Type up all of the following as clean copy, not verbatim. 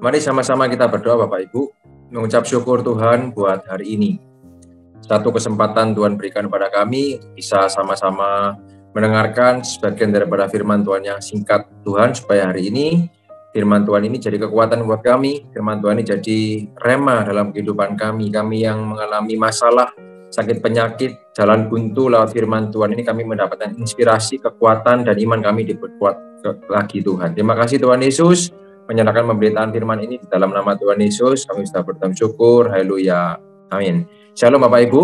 Mari sama-sama kita berdoa Bapak Ibu, mengucap syukur Tuhan buat hari ini. Satu kesempatan Tuhan berikan kepada kami, bisa sama-sama mendengarkan sebagian daripada firman Tuhan yang singkat Tuhan, supaya hari ini firman Tuhan ini jadi kekuatan buat kami, firman Tuhan ini jadi rema dalam kehidupan kami yang mengalami masalah, sakit penyakit, jalan buntu lewat firman Tuhan ini kami mendapatkan inspirasi, kekuatan, dan iman kami diperkuat lagi Tuhan. Terima kasih Tuhan Yesus, menyerahkan pemberitaan firman ini di dalam nama Tuhan Yesus, kami sudah berterima syukur, haleluya, amin. Shalom Bapak Ibu,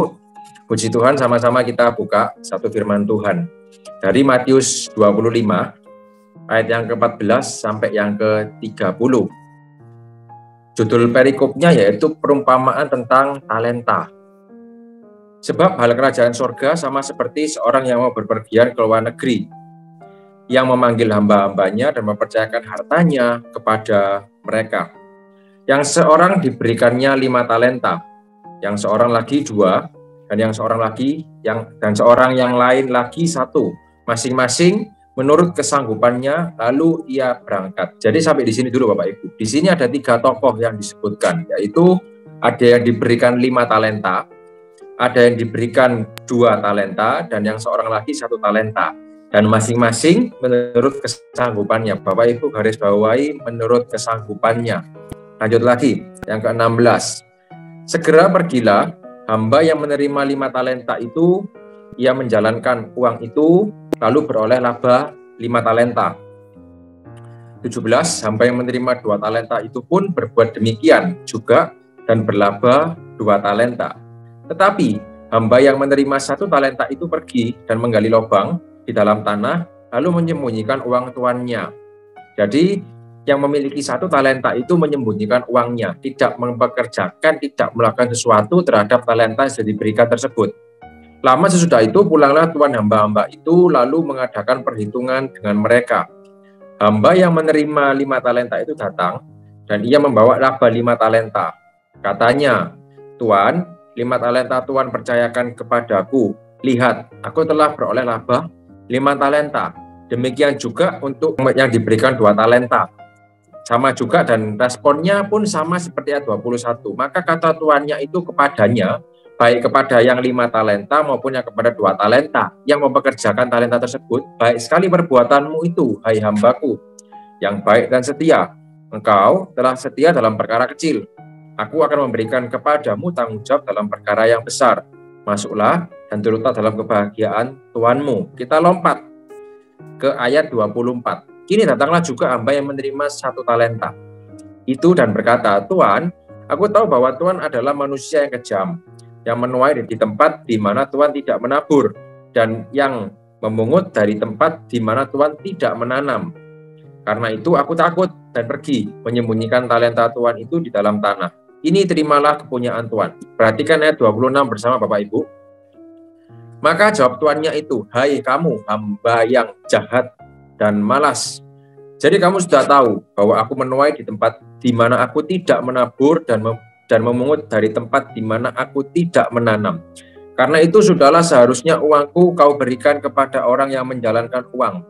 puji Tuhan, sama-sama kita buka satu firman Tuhan dari Matius 25 ayat yang ke-14 sampai yang ke-30. Judul perikopnya yaitu perumpamaan tentang talenta. Sebab hal kerajaan sorga sama seperti seorang yang mau berpergian ke luar negeri, yang memanggil hamba-hambanya dan mempercayakan hartanya kepada mereka. Yang seorang diberikannya 5 talenta, yang seorang lagi 2, dan yang seorang lagi dan seorang yang lain lagi 1, masing-masing menurut kesanggupannya, lalu ia berangkat. Jadi sampai di sini dulu Bapak Ibu. Di sini ada 3 tokoh yang disebutkan, yaitu ada yang diberikan 5 talenta, ada yang diberikan 2 talenta, dan yang seorang lagi 1 talenta. Dan masing-masing menurut kesanggupannya. Bapak Ibu garis bawahi menurut kesanggupannya. Lanjut lagi, yang ke-16. Segera pergilah hamba yang menerima 5 talenta itu, ia menjalankan uang itu, lalu beroleh laba 5 talenta. 17, hamba yang menerima 2 talenta itu pun berbuat demikian juga dan berlaba 2 talenta. Tetapi hamba yang menerima 1 talenta itu pergi dan menggali lubang di dalam tanah, lalu menyembunyikan uang tuannya. Jadi yang memiliki 1 talenta itu menyembunyikan uangnya, tidak mempekerjakan, tidak melakukan sesuatu terhadap talenta yang sudah diberikan tersebut. Lama sesudah itu pulanglah tuan hamba-hamba itu, lalu mengadakan perhitungan dengan mereka. Hamba yang menerima 5 talenta itu datang, dan ia membawa laba 5 talenta. Katanya, Tuan, 5 talenta Tuan percayakan kepadaku. Lihat, aku telah beroleh laba 5 talenta. Demikian juga untuk yang diberikan 2 talenta. Sama juga, dan responnya pun sama seperti ayat 21. Maka kata tuannya itu kepadanya, baik kepada yang 5 talenta maupun yang kepada 2 talenta, yang mempekerjakan talenta tersebut, baik sekali perbuatanmu itu, hai hambaku, yang baik dan setia. Engkau telah setia dalam perkara kecil. Aku akan memberikan kepadamu tanggung jawab dalam perkara yang besar. Masuklah dan turutlah dalam kebahagiaan Tuanmu. Kita lompat ke ayat 24. Kini datanglah juga hamba yang menerima 1 talenta itu dan berkata, Tuan, aku tahu bahwa Tuan adalah manusia yang kejam, yang menuai di tempat di mana Tuan tidak menabur, dan yang memungut dari tempat di mana Tuan tidak menanam. Karena itu aku takut dan pergi menyembunyikan talenta Tuan itu di dalam tanah. Ini terimalah kepunyaan Tuan. Perhatikan ayat 26 bersama Bapak Ibu. Maka jawab tuannya itu, hai kamu hamba yang jahat dan malas. Jadi kamu sudah tahu bahwa aku menuai di tempat di mana aku tidak menabur dan memungut dari tempat di mana aku tidak menanam. Karena itu sudahlah seharusnya uangku kau berikan kepada orang yang menjalankan uang,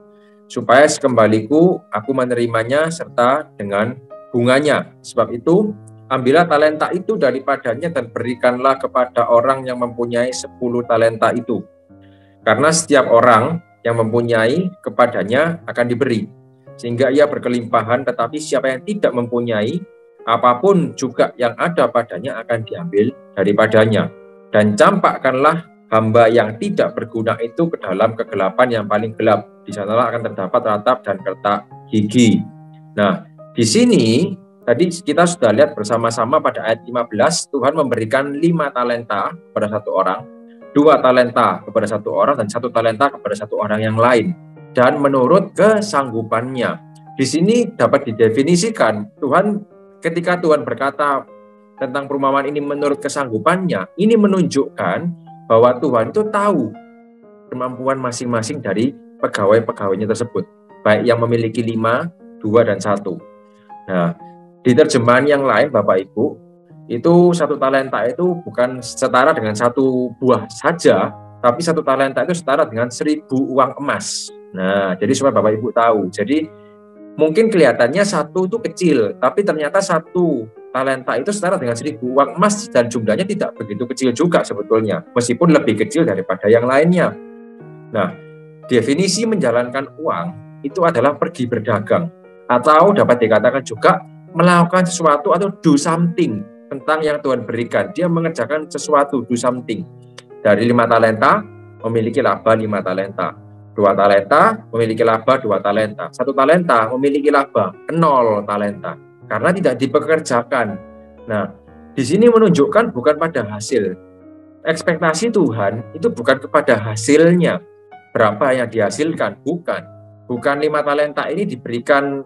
supaya sekembaliku aku menerimanya serta dengan bunganya. Sebab itu ambillah talenta itu daripadanya dan berikanlah kepada orang yang mempunyai 10 talenta itu. Karena setiap orang yang mempunyai kepadanya akan diberi, sehingga ia berkelimpahan, tetapi siapa yang tidak mempunyai, apapun juga yang ada padanya akan diambil daripadanya. Dan campakkanlah hamba yang tidak berguna itu ke dalam kegelapan yang paling gelap. Di sanalah akan terdapat ratap dan kertak gigi. Nah, di sini tadi kita sudah lihat bersama-sama pada ayat 15, Tuhan memberikan 5 talenta kepada 1 orang, 2 talenta kepada 1 orang, dan 1 talenta kepada 1 orang yang lain. Dan menurut kesanggupannya. Di sini dapat didefinisikan, ketika Tuhan berkata tentang perumpamaan ini menurut kesanggupannya, ini menunjukkan bahwa Tuhan itu tahu kemampuan masing-masing dari pegawai-pegawainya tersebut. Baik yang memiliki 5, 2, dan 1. Nah, di terjemahan yang lain Bapak Ibu, itu 1 talenta itu bukan setara dengan 1 buah saja, tapi 1 talenta itu setara dengan 1000 uang emas. Nah, jadi supaya Bapak Ibu tahu. Jadi Mungkin kelihatannya satu itu kecil, tapi ternyata satu talenta itu setara dengan 1.000 uang emas dan jumlahnya tidak begitu kecil juga sebetulnya, meskipun lebih kecil daripada yang lainnya. Nah, definisi menjalankan uang itu adalah pergi berdagang, atau dapat dikatakan juga melakukan sesuatu atau do something tentang yang Tuhan berikan. Dia mengerjakan sesuatu, do something. Dari 5 talenta, memiliki laba 5 talenta. 2 talenta, memiliki laba 2 talenta. 1 talenta, memiliki laba 0 talenta. Karena tidak dipekerjakan. Nah, di sini menunjukkan bukan pada hasil. Ekspektasi Tuhan itu bukan kepada hasilnya. Berapa yang dihasilkan, bukan. Bukan 5 talenta ini diberikan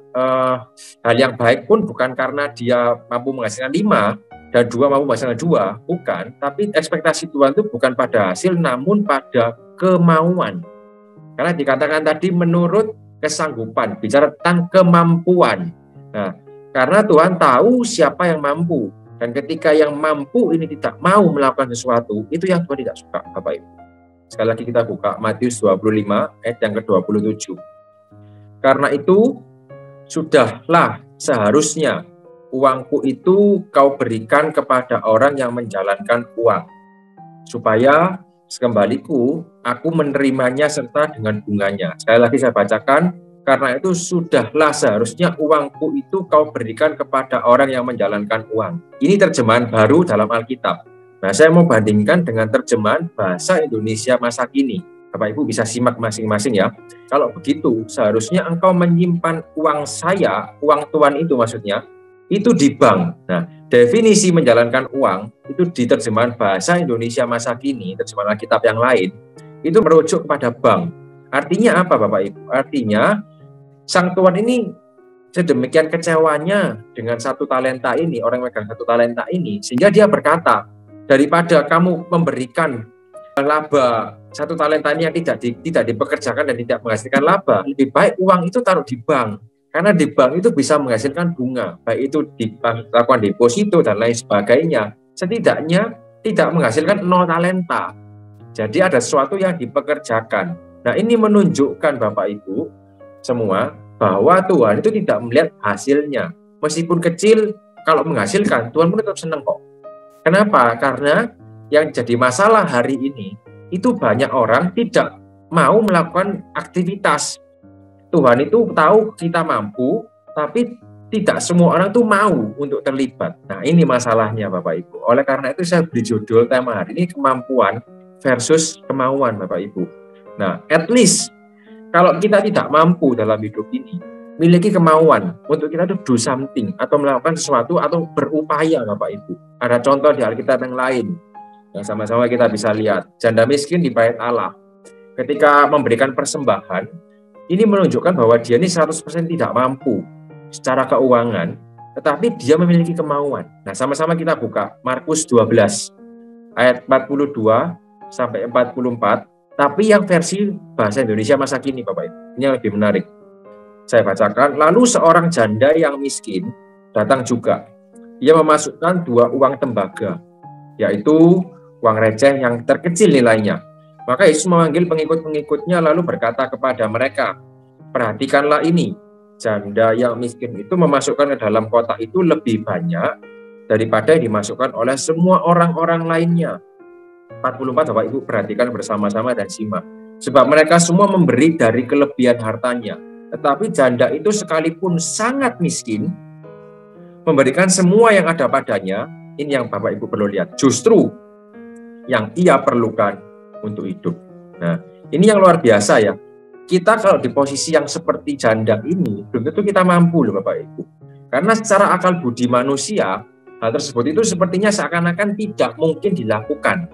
hal yang baik pun bukan karena dia mampu menghasilkan 5 dan 2 mampu menghasilkan 2, bukan. Tapi ekspektasi Tuhan itu bukan pada hasil, namun pada kemauan. Karena dikatakan tadi menurut kesanggupan, bicara tentang kemampuan. Nah, karena Tuhan tahu siapa yang mampu. Dan ketika yang mampu ini tidak mau melakukan sesuatu, itu yang Tuhan tidak suka, Bapak Ibu. Sekali lagi kita buka Matius 25 ayat yang ke-27. Karena itu, sudahlah seharusnya uangku itu kau berikan kepada orang yang menjalankan uang, supaya sekembaliku aku menerimanya serta dengan bunganya. Sekali lagi saya bacakan, karena itu sudahlah seharusnya uangku itu kau berikan kepada orang yang menjalankan uang. Ini terjemahan baru dalam Alkitab. Nah, saya mau bandingkan dengan terjemahan bahasa Indonesia masa kini. Bapak Ibu bisa simak masing-masing ya. Kalau begitu, seharusnya engkau menyimpan uang saya, uang Tuhan itu maksudnya, itu di bank. Nah, definisi menjalankan uang itu di terjemahan bahasa Indonesia masa kini, terjemahan Alkitab yang lain, itu merujuk kepada bank. Artinya apa Bapak Ibu? Artinya sang Tuhan ini sedemikian kecewanya dengan 1 talenta ini, orang yang megang 1 talenta ini, sehingga dia berkata, daripada kamu memberikan laba 1 talenta ini yang tidak dipekerjakan dan tidak menghasilkan laba, lebih baik uang itu taruh di bank. Karena di bank itu bisa menghasilkan bunga, baik itu dilakukan deposito dan lain sebagainya. Setidaknya tidak menghasilkan 0 talenta. Jadi ada sesuatu yang dipekerjakan. Nah, ini menunjukkan Bapak Ibu semua bahwa Tuhan itu tidak melihat hasilnya. Meskipun kecil, kalau menghasilkan, Tuhan pun tetap senang kok. Kenapa? Karena yang jadi masalah hari ini, itu banyak orang tidak mau melakukan aktivitas. Tuhan itu tahu kita mampu, tapi tidak semua orang itu mau untuk terlibat. Nah, ini masalahnya Bapak Ibu. Oleh karena itu saya beri judul tema hari ini kemampuan versus kemauan Bapak Ibu. Nah, at least kalau kita tidak mampu dalam hidup ini, miliki kemauan untuk kita itu do something atau melakukan sesuatu atau berupaya Bapak Ibu. Ada contoh di Alkitab yang lain yang sama-sama kita bisa lihat. Janda miskin di bait Allah ketika memberikan persembahan, ini menunjukkan bahwa dia ini 100% tidak mampu secara keuangan, tetapi dia memiliki kemauan. Nah, sama-sama kita buka Markus 12 ayat 42 sampai 44, tapi yang versi bahasa Indonesia masa kini Bapak Ibu. Ini yang lebih menarik. Saya bacakan, lalu seorang janda yang miskin datang juga. Ia memasukkan 2 uang tembaga, yaitu uang receh yang terkecil nilainya. Maka Yesus memanggil pengikut-pengikutnya lalu berkata kepada mereka, perhatikanlah ini, janda yang miskin itu memasukkan ke dalam kotak itu lebih banyak daripada yang dimasukkan oleh semua orang-orang lainnya. 44 Bapak Ibu perhatikan bersama-sama dan simak. Sebab mereka semua memberi dari kelebihan hartanya. Tetapi janda itu sekalipun sangat miskin, memberikan semua yang ada padanya. Ini yang Bapak Ibu perlu lihat. Justru yang ia perlukan untuk hidup. Nah, ini yang luar biasa ya. Kita kalau di posisi yang seperti janda ini, belum tentu kita mampu loh Bapak Ibu. Karena secara akal budi manusia, hal tersebut itu sepertinya seakan-akan tidak mungkin dilakukan.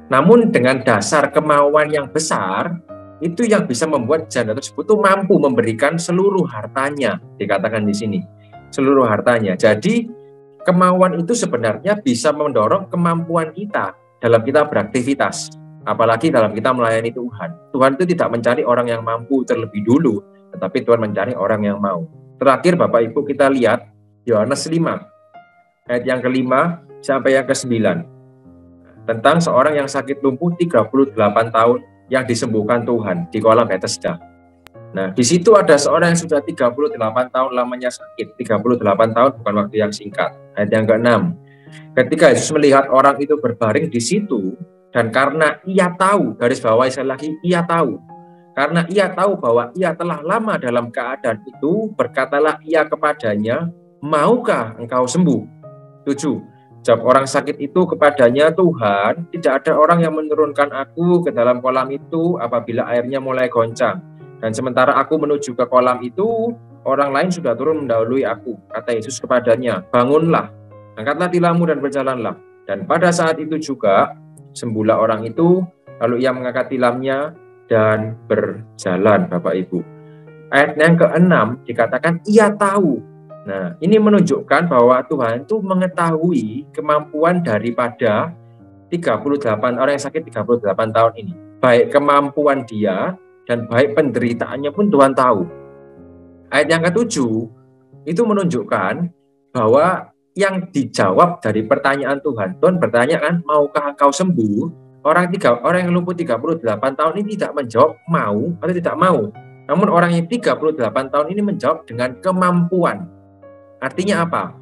Namun dengan dasar kemauan yang besar, itu yang bisa membuat janda tersebut itu mampu memberikan seluruh hartanya, dikatakan di sini. Seluruh hartanya. Jadi kemauan itu sebenarnya bisa mendorong kemampuan kita dalam kita beraktivitas. Apalagi dalam kita melayani Tuhan. Tuhan itu tidak mencari orang yang mampu terlebih dulu, tetapi Tuhan mencari orang yang mau. Terakhir Bapak Ibu kita lihat Yohanes 5, ayat yang ke-5 sampai yang ke-9. Tentang seorang yang sakit lumpuh 38 tahun yang disembuhkan Tuhan di kolam Bethesda. Nah, di situ ada seorang yang sudah 38 tahun lamanya sakit. 38 tahun bukan waktu yang singkat. Ayat yang ke-6. Ketika Yesus melihat orang itu berbaring di situ, dan karena ia tahu, garis bawah sekali lagi, ia tahu. Karena ia tahu bahwa ia telah lama dalam keadaan itu, berkatalah ia kepadanya, maukah engkau sembuh? 7. Jawab orang sakit itu kepadanya, Tuhan, tidak ada orang yang menurunkan aku ke dalam kolam itu apabila airnya mulai goncang. Dan sementara aku menuju ke kolam itu, orang lain sudah turun mendahului aku. Kata Yesus kepadanya, bangunlah, angkatlah tilammu dan berjalanlah. Dan pada saat itu juga, sembuhlah orang itu, lalu ia mengangkat tilamnya dan berjalan, Bapak Ibu. Ayat yang ke-6 dikatakan, ia tahu. Nah, ini menunjukkan bahwa Tuhan itu mengetahui kemampuan daripada 38 orang yang sakit 38 tahun ini. Baik kemampuan dia dan baik penderitaannya pun Tuhan tahu. Ayat yang ke-7 itu menunjukkan bahwa yang dijawab dari pertanyaan Tuhan bertanya kan, maukah engkau sembuh? Orang yang lumpuh 38 tahun ini tidak menjawab mau atau tidak mau. Namun orang yang 38 tahun ini menjawab dengan kemampuan. Artinya apa?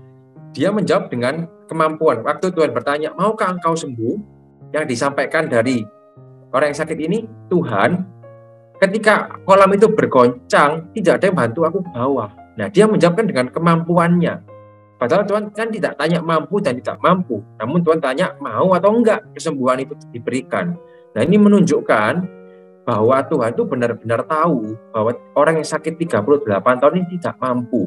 Dia menjawab dengan kemampuan. Waktu Tuhan bertanya, maukah engkau sembuh? Yang disampaikan dari orang yang sakit ini, Tuhan, ketika kolam itu bergoncang, tidak ada yang bantu aku ke bawah. Nah, dia menjawabkan dengan kemampuannya. Padahal Tuhan kan tidak tanya mampu dan tidak mampu. Namun Tuhan tanya mau atau enggak kesembuhan itu diberikan. Nah, ini menunjukkan bahwa Tuhan itu benar-benar tahu bahwa orang yang sakit 38 tahun ini tidak mampu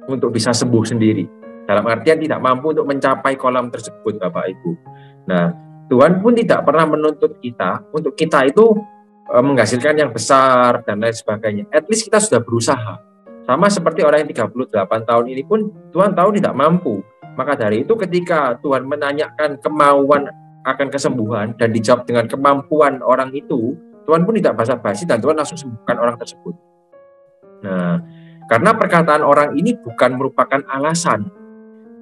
untuk bisa sembuh sendiri. Dalam artian tidak mampu untuk mencapai kolam tersebut, Bapak Ibu. Nah, Tuhan pun tidak pernah menuntut kita untuk kita itu menghasilkan yang besar dan lain sebagainya. At least kita sudah berusaha. Sama seperti orang yang 38 tahun ini pun Tuhan tahu tidak mampu. Maka dari itu ketika Tuhan menanyakan kemauan akan kesembuhan dan dijawab dengan kemampuan orang itu, Tuhan pun tidak basa-basi dan Tuhan langsung sembuhkan orang tersebut. Nah, karena perkataan orang ini bukan merupakan alasan,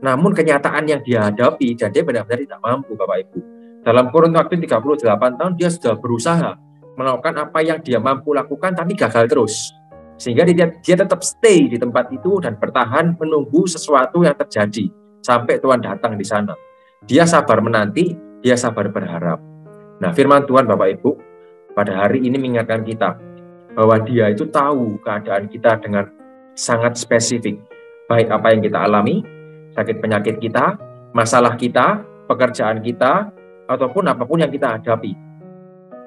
namun kenyataan yang dia hadapi dan dia benar-benar tidak mampu, Bapak Ibu. Dalam kurun waktu 38 tahun dia sudah berusaha melakukan apa yang dia mampu lakukan tapi gagal terus. Sehingga dia tetap stay di tempat itu dan bertahan menunggu sesuatu yang terjadi sampai Tuhan datang di sana. Dia sabar menanti, dia sabar berharap. Nah, firman Tuhan Bapak Ibu pada hari ini mengingatkan kita bahwa dia itu tahu keadaan kita dengan sangat spesifik. Baik apa yang kita alami, sakit penyakit kita, masalah kita, pekerjaan kita, ataupun apapun yang kita hadapi.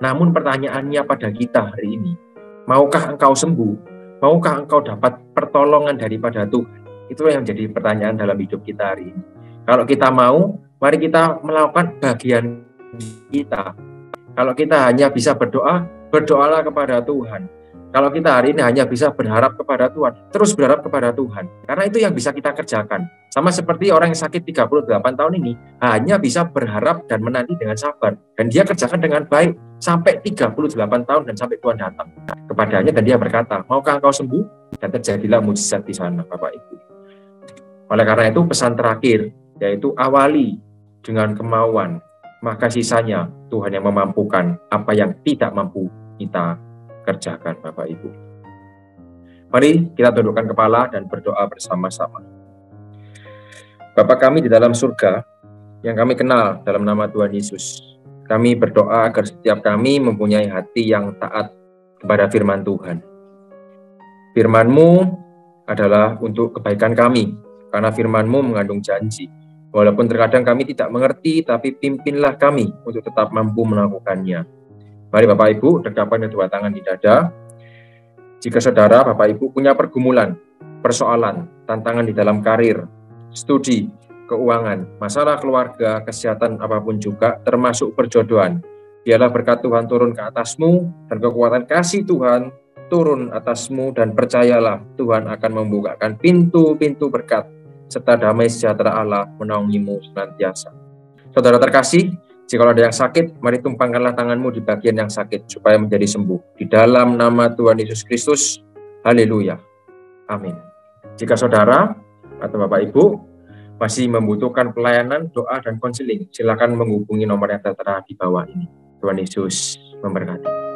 Namun pertanyaannya pada kita hari ini, maukah engkau sembuh? Maukah engkau dapat pertolongan daripada Tuhan? Itulah yang menjadi pertanyaan dalam hidup kita hari ini. Kalau kita mau, mari kita melakukan bagian kita. Kalau kita hanya bisa berdoa, berdoalah kepada Tuhan. Kalau kita hari ini hanya bisa berharap kepada Tuhan, terus berharap kepada Tuhan. Karena itu yang bisa kita kerjakan. Sama seperti orang yang sakit 38 tahun ini, hanya bisa berharap dan menanti dengan sabar. Dan dia kerjakan dengan baik sampai 38 tahun dan sampai Tuhan datang kepadanya dan dia berkata, maukah engkau sembuh? Dan terjadilah mujizat di sana, Bapak Ibu. Oleh karena itu pesan terakhir, yaitu awali dengan kemauan, maka sisanya Tuhan yang memampukan apa yang tidak mampu kita kerjakan, Bapak Ibu. Mari kita tundukkan kepala dan berdoa bersama-sama. Bapa kami di dalam surga, yang kami kenal dalam nama Tuhan Yesus, kami berdoa agar setiap kami mempunyai hati yang taat kepada firman Tuhan. Firman-Mu adalah untuk kebaikan kami, karena firman-Mu mengandung janji. Walaupun terkadang kami tidak mengerti, tapi pimpinlah kami untuk tetap mampu melakukannya. Mari Bapak Ibu, dekapkan kedua tangan di dada. Jika saudara Bapak Ibu punya pergumulan, persoalan, tantangan di dalam karir, studi, keuangan, masalah keluarga, kesehatan apapun juga, termasuk perjodohan, biarlah berkat Tuhan turun ke atasmu dan kekuatan kasih Tuhan turun atasmu dan percayalah Tuhan akan membukakan pintu-pintu berkat serta damai sejahtera Allah menaungimu senantiasa. Saudara terkasih, jika ada yang sakit, mari tumpangkanlah tanganmu di bagian yang sakit supaya menjadi sembuh. Di dalam nama Tuhan Yesus Kristus, haleluya. Amin. Jika saudara atau Bapak Ibu masih membutuhkan pelayanan, doa, dan konseling, silakan menghubungi nomor yang tertera di bawah ini. Tuhan Yesus memberkati.